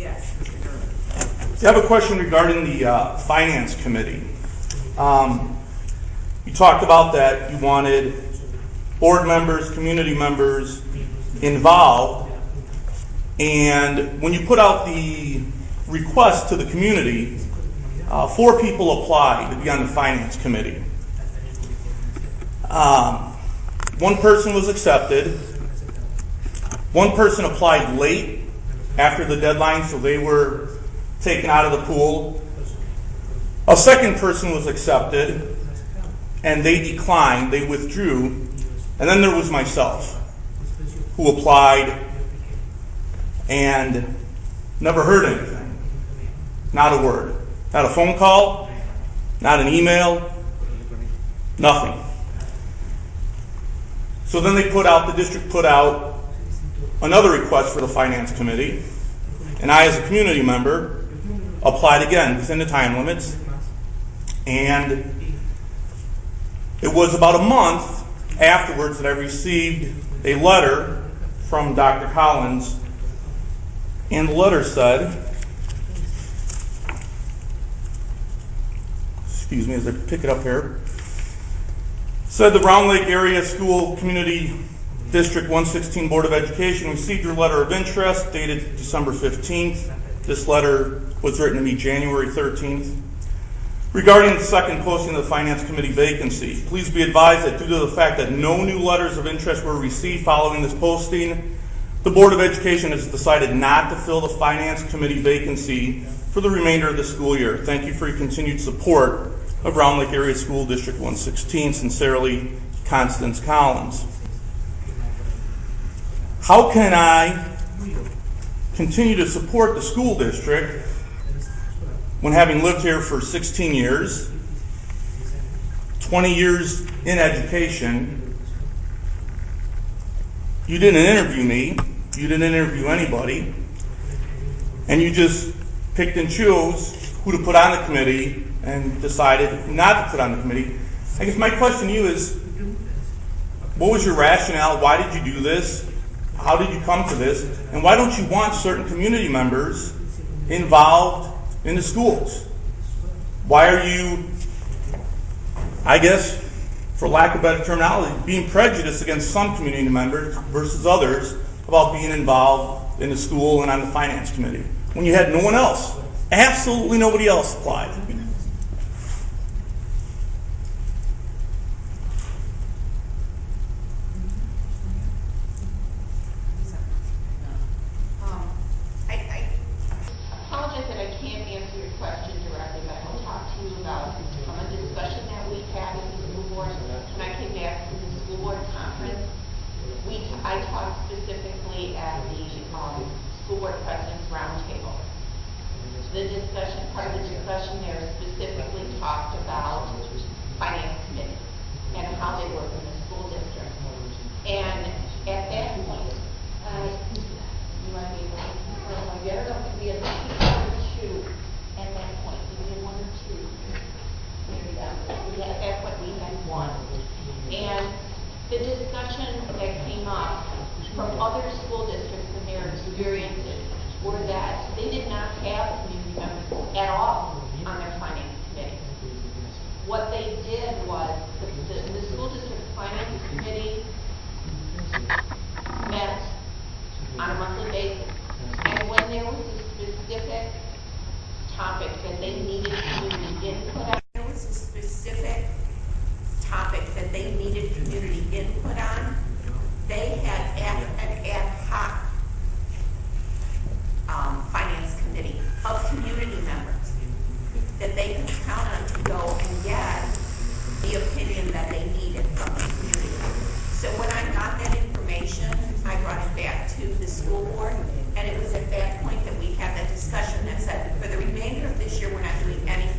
Yes, Mr. German. I have a question regarding the Finance Committee. You talked about that you wanted board members, community members involved, and when you put out the request to the community, 4 people applied to be on the Finance Committee. 1 person was accepted. 1 person applied late after the deadline, so they were taken out of the pool. A second person was accepted, and they declined, they withdrew. And then there was myself, who applied and never heard anything. Not a word. Not a phone call, not an email, nothing. So then the district put out another request for the Finance Committee, and I, as a community member, applied again within the time limits. And it was about a month afterwards that I received a letter from Dr. Collins, and the letter said, excuse me as I pick it up here, said the Round Lake Area School Community District 116 Board of Education received your letter of interest dated December 15th. This letter was written to me January 13th. Regarding the second posting of the Finance Committee vacancy, please be advised that due to the fact that no new letters of interest were received following this posting, the Board of Education has decided not to fill the Finance Committee vacancy for the remainder of the school year. Thank you for your continued support of Round Lake Area School District 116. Sincerely, Constance Collins. How can I continue to support the school district when, having lived here for 16 years, 20 years in education, you didn't interview me, you didn't interview anybody, and you just picked and chose who to put on the committee and decided not to put on the committee? I guess my question to you is, what was your rationale? Why did you do this? How did you come to this? And why don't you want certain community members involved in the schools? Why are you, I guess, for lack of better terminology, being prejudiced against some community members versus others about being involved in the school and on the Finance Committee when you had no one else? Absolutely nobody else applied. I talked specifically at the school board president's roundtable. The discussion, part of the discussion there specifically talked about Finance Committee and how they work in the school district. And at that point, you want me to get it up to be a 1 or 2 at that point. We did 1 or 2. At that point we had 1. And the discussion that came up from other school districts and their experiences were that they did not have community members at all on their Finance Committee. What they did was the school district Finance Committee met on a monthly basis, and when there was a specific topic that they needed community input on, they had an ad hoc Finance Committee of community members that they could count on to go and get the opinion that they needed from the community. So when I got that information, I brought it back to the school board, and it was at that point that we had that discussion that said, for the remainder of this year, we're not doing anything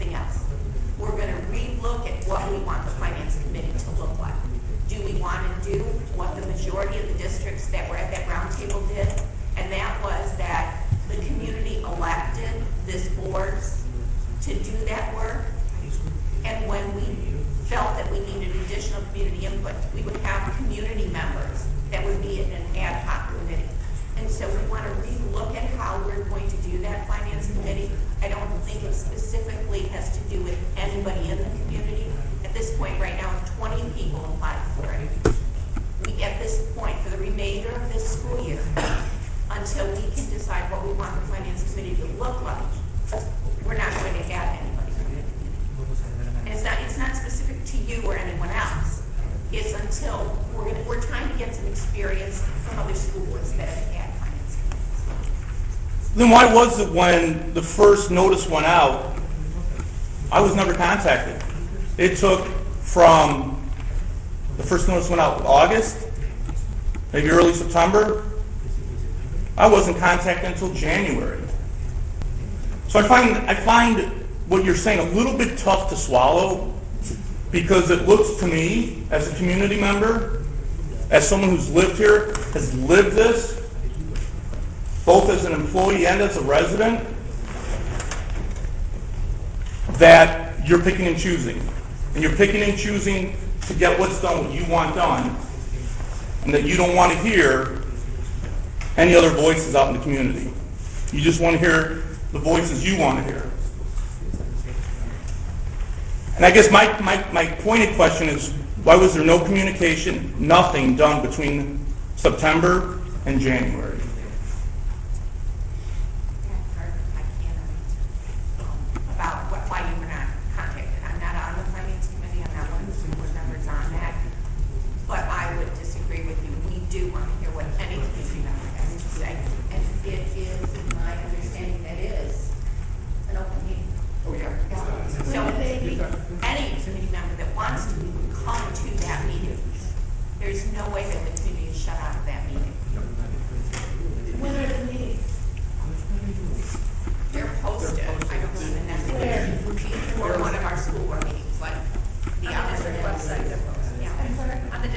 Then why was it when the first notice went out, I was never contacted? It took from the first notice went out August, maybe early September. I wasn't contacted until January. So I find what you're saying a little bit tough to swallow, because it looks to me, as a community member, as someone who's lived here, has lived this, both as an employee and as a resident, that you're picking and choosing. And you're picking and choosing to get what's done, what you want done, and that you don't want to hear any other voices out in the community. You just want to hear the voices you want to hear. And I guess my pointed question is, why was there no communication, nothing done between September and January? About why you were not contacted. I'm not on the finance committee. I'm not one of the board members on that. But I would disagree with you. We do want to hear what any committee member has to say. And it is my understanding that it is an open meeting. Oh, yeah. So any committee member that wants to come to that meeting, there's no way that the committee is shut out of that meeting. When are the meetings? They're posted. I don't even necessarily for one of our school board meetings, like the opposite website. Yeah. On the